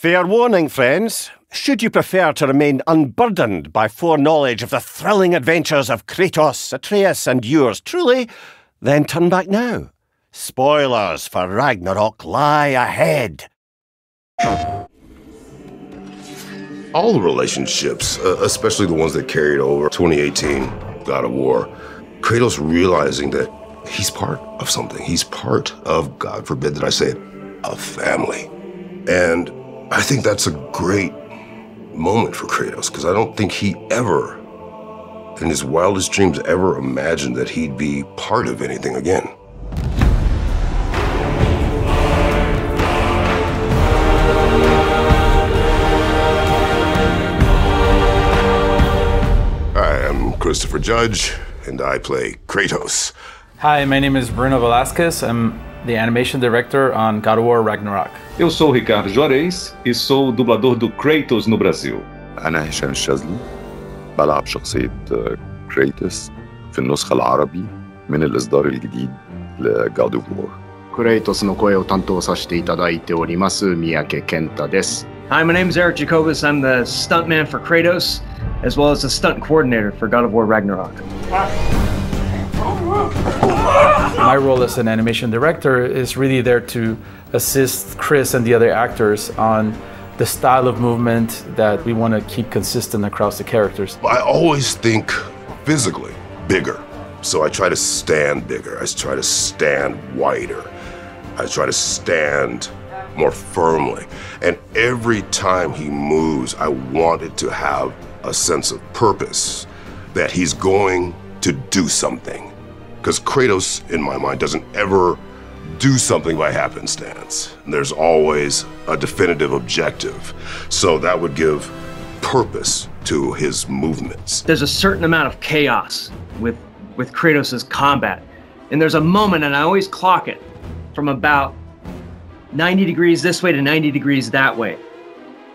Fair warning, friends. Should you prefer to remain unburdened by foreknowledge of the thrilling adventures of Kratos, Atreus, and yours truly, then turn back now. Spoilers for Ragnarok lie ahead. All the relationships, especially the ones that carried over 2018, God of War, Kratos realizing that he's part of something. He's part of, God forbid that I say it, a family. And I think that's a great moment for Kratos, because I don't think he ever, in his wildest dreams, ever imagined that he'd be part of anything again. Hi, I'm Christopher Judge, and I play Kratos. Hi, my name is Bruno Velasquez. I'm the animation director on God of War Ragnarok. Eu sou o Ricardo Juarez e sou o dublador do Kratos no Brasil. أنا هشام الشاذلي بلعب شخصية كريتوس في النسخة العربي من الإصدار الجديد لGod of War. クレイトスの声を担当させていただいております三宅健太です。Hi, my name is Eric Jacobus. I'm the stuntman for Kratos, as well as the stunt coordinator for God of War Ragnarok. My role as an animation director is really there to assist Chris and the other actors on the style of movement that we want to keep consistent across the characters. I always think physically bigger. So I try to stand bigger. I try to stand wider. I try to stand more firmly. And every time he moves, I want it to have a sense of purpose, that he's going to do something. Because Kratos, in my mind, doesn't ever do something by happenstance. There's always a definitive objective. So that would give purpose to his movements. There's a certain amount of chaos with Kratos' combat. And there's a moment, and I always clock it, from about 90 degrees this way to 90 degrees that way.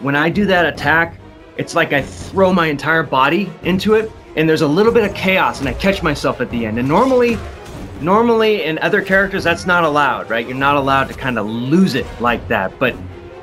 When I do that attack, it's like I throw my entire body into it, and there's a little bit of chaos, and I catch myself at the end. And normally in other characters, that's not allowed, right? You're not allowed to kind of lose it like that. But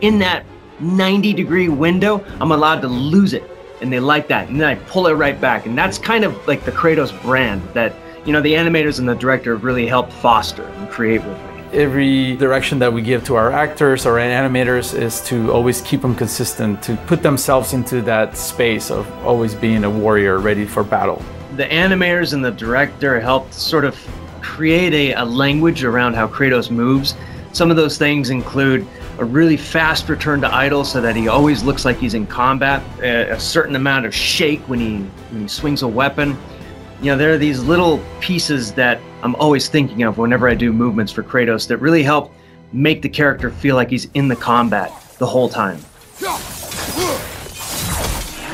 in that 90-degree window, I'm allowed to lose it, and they like that. And then I pull it right back. And that's kind of like the Kratos brand that, you know, the animators and the director have really helped foster and create with me. Every direction that we give to our actors or animators is to always keep them consistent, to put themselves into that space of always being a warrior ready for battle. The animators and the director helped sort of create a language around how Kratos moves. Some of those things include a really fast return to idle so that he always looks like he's in combat, a certain amount of shake when he swings a weapon. You know, there are these little pieces that I'm always thinking of whenever I do movements for Kratos that really help make the character feel like he's in the combat the whole time.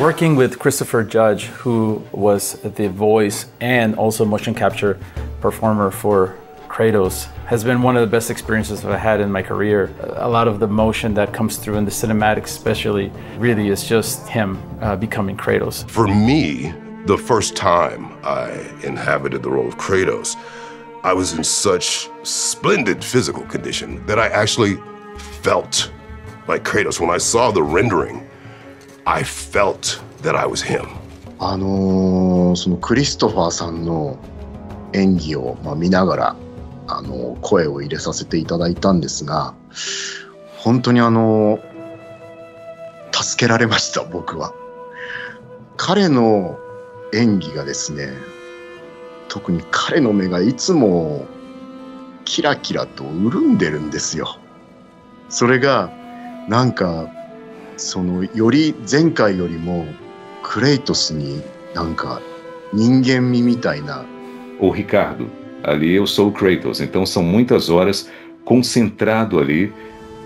Working with Christopher Judge, who was the voice and also motion capture performer for Kratos, has been one of the best experiences I've had in my career. A lot of the motion that comes through in the cinematics especially really is just him becoming Kratos. For me, the first time I inhabited the role of Kratos, I was in such splendid physical condition that I actually felt like Kratos. When I saw the rendering, I felt that I was him. そのクリストファーさんの演技を見ながら声を入れさせていただいたんですが、本当に助けられました、僕は。彼の演技がですね、特に彼の目がいつもキラキラと潤んでるんですよ。それがなんかより前回よりもクレイトスになんか人間味みたいな。Ô Ricardo, ali eu sou o Kratos, então são muitas horas concentrado ali,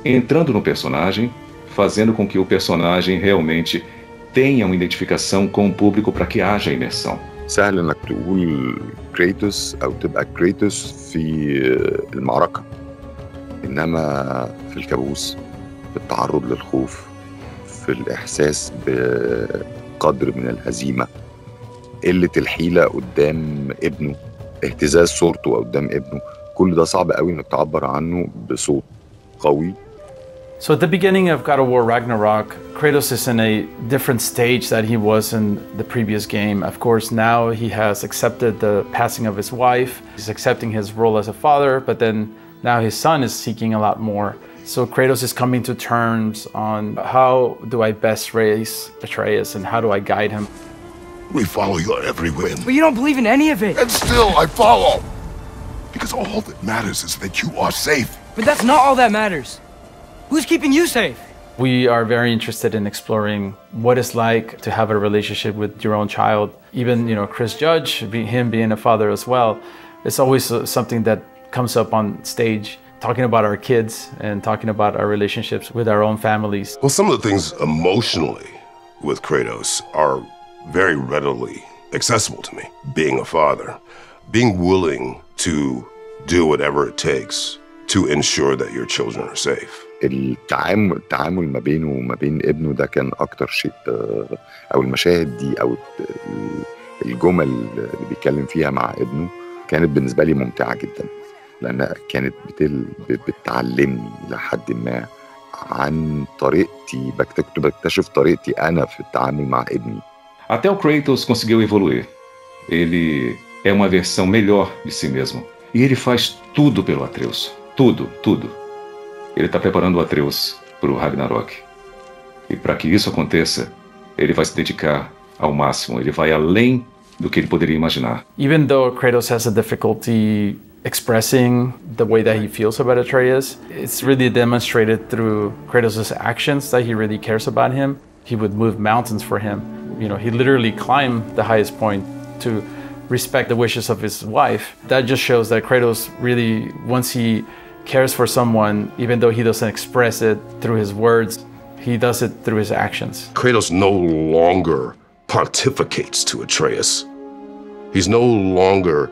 entrando no personagem, fazendo com que o personagem realmente tenha uma identificação com o público para que haja imersão. سهل انك تقول كريتوس او تبقى كريتوس في المعركة، انما في الكابوس، في التعرض للخوف، في الاحساس بقدر من الهزيمة، قلة الحيلة قدام ابنه، اهتزاز صورته قدام ابنه، كل ده صعب قوي انك تعبر عنه بصوت قوي So at the beginning of God of War Ragnarok, Kratos is in a different stage that he was in the previous game. Of course, now he has accepted the passing of his wife. He's accepting his role as a father, but then now his son is seeking a lot more. So Kratos is coming to terms on how do I best raise Atreus and how do I guide him. We follow your every whim. But you don't believe in any of it. And still I follow. Because all that matters is that you are safe. But that's not all that matters. Who's keeping you safe? We are very interested in exploring what it's like to have a relationship with your own child. Even, Chris Judge, him being a father as well, it's always something that comes up on stage, talking about our kids and talking about our relationships with our own families. Well, some of the things emotionally with Kratos are very readily accessible to me. Being a father, being willing to do whatever it takes to ensure that your children are safe. التعامل ما بينه وما بين ابنه ده كان أكتر شيء، أو المشاهد دي أو الجمل اللي بيتكلم فيها مع ابنه كانت بالنسبة لي ممتعة جدا، لأنها كانت بتعلمني لحد ما عن طريقتي، بكتشف طريقتي أنا في التعامل مع ابني. Até o Kratos conseguiu evoluir. Ele é uma versão melhor de si mesmo. E ele faz tudo pelo Atreus. Tudo, tudo. Ele está preparando o Atreus para o Ragnarok. E para que isso aconteça, ele vai se dedicar ao máximo. Ele vai além do que ele poderia imaginar. Even though Kratos has a difficulty expressing the way that he feels about Atreus, it's really demonstrated through Kratos' actions that he really cares about him. He would move mountains for him. He literally climbed the highest point to respect the wishes of his wife. That just shows that Kratos really, once he cares for someone, even though he doesn't express it through his words, he does it through his actions. Kratos no longer pontificates to Atreus. He's no longer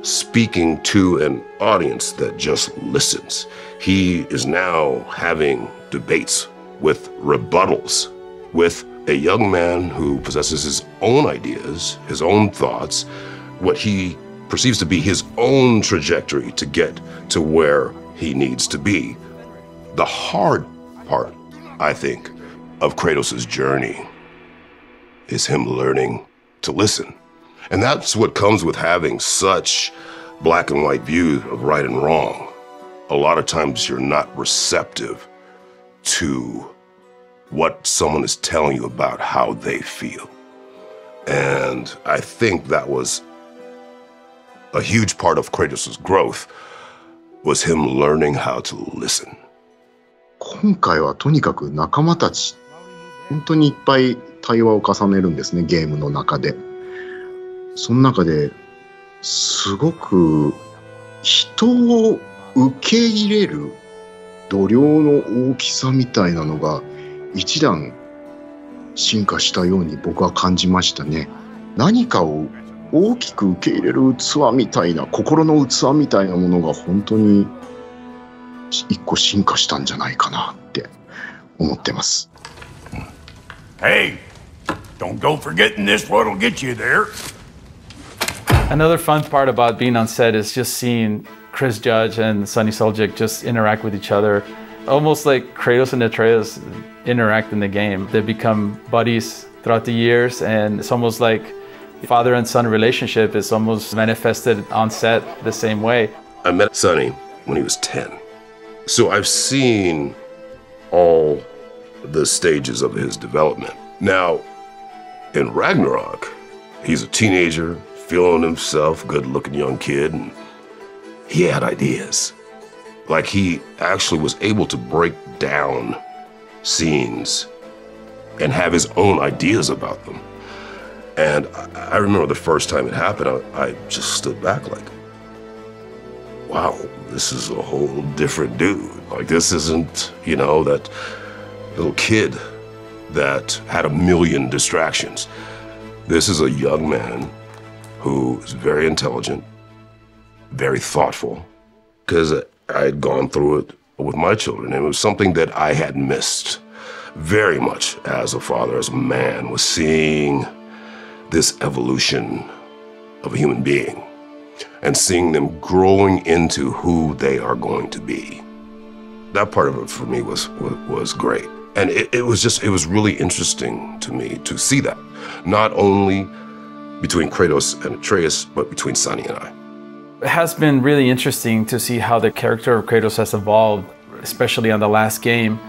speaking to an audience that just listens. He is now having debates with rebuttals with a young man who possesses his own ideas, his own thoughts, what he perceives to be his own trajectory to get to where he needs to be. The hard part, I think, of Kratos' journey is him learning to listen. And that's what comes with having such black and white views of right and wrong. A lot of times you're not receptive to what someone is telling you about how they feel. And I think that was a huge part of Kratos' growth, was him learning how to listen. 今回はとにかく仲間たち、本当にいっぱい対話を重ねるんですね、ゲームの中で。その中ですごく人を受け入れる度量の大きさみたいなのが一段進化したように僕は感じましたね。何かを大きく受け入れる器みたいな、心の器みたいなものが本当に一個進化したんじゃないかなって思ってます。Hey, don't go forgetting this what'll get you there. Another fun part about being on set is just seeing Chris Judge and Sunny Suljic just interact with each other. Almost like Kratos and Atreus interact in the game. They become buddies throughout the years, and it's almost like father and son relationship is almost manifested on set the same way. I met Sunny when he was 10. So I've seen all the stages of his development. Now, in Ragnarok, he's a teenager, feeling himself, good-looking young kid, and he had ideas. Like he actually was able to break down scenes and have his own ideas about them. And I remember the first time it happened, I just stood back like, wow, this is a whole different dude. Like this isn't, that little kid that had a million distractions. This is a young man who is very intelligent, very thoughtful, because I had gone through it with my children. And it was something that I had missed very much as a father, as a man, was seeing this evolution of a human being and seeing them growing into who they are going to be. that part of it for me was great. And it was really interesting to me to see that, not only between Kratos and Atreus, but between Sunny and I. It has been really interesting to see how the character of Kratos has evolved, especially on the last game,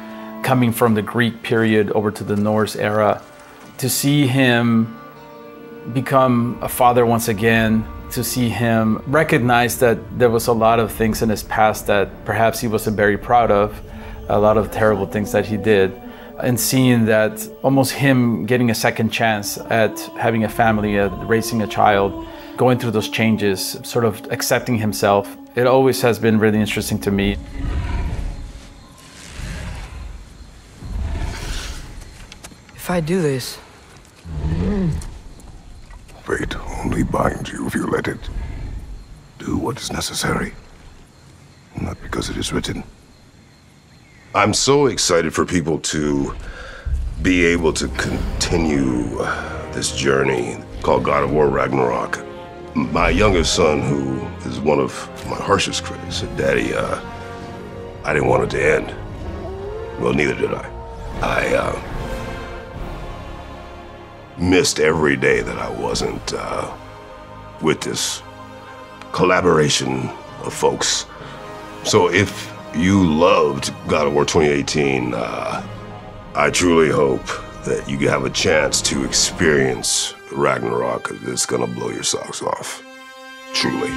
coming from the Greek period over to the Norse era, to see him become a father once again, to see him recognize that there was a lot of things in his past that perhaps he wasn't very proud of, a lot of terrible things that he did, and seeing that almost him getting a second chance at having a family, at raising a child, going through those changes, sort of accepting himself. It always has been really interesting to me. If I do this... Fate only binds you if you let it. Do what is necessary, not because it is written. I'm so excited for people to be able to continue this journey called God of War Ragnarok. My youngest son, who is one of my harshest critics, said, "Daddy, I didn't want it to end." Well, neither did I. I missed every day that I wasn't with this collaboration of folks. So if you loved God of War 2018, I truly hope that you have a chance to experience Ragnarok. It's gonna blow your socks off. Truly.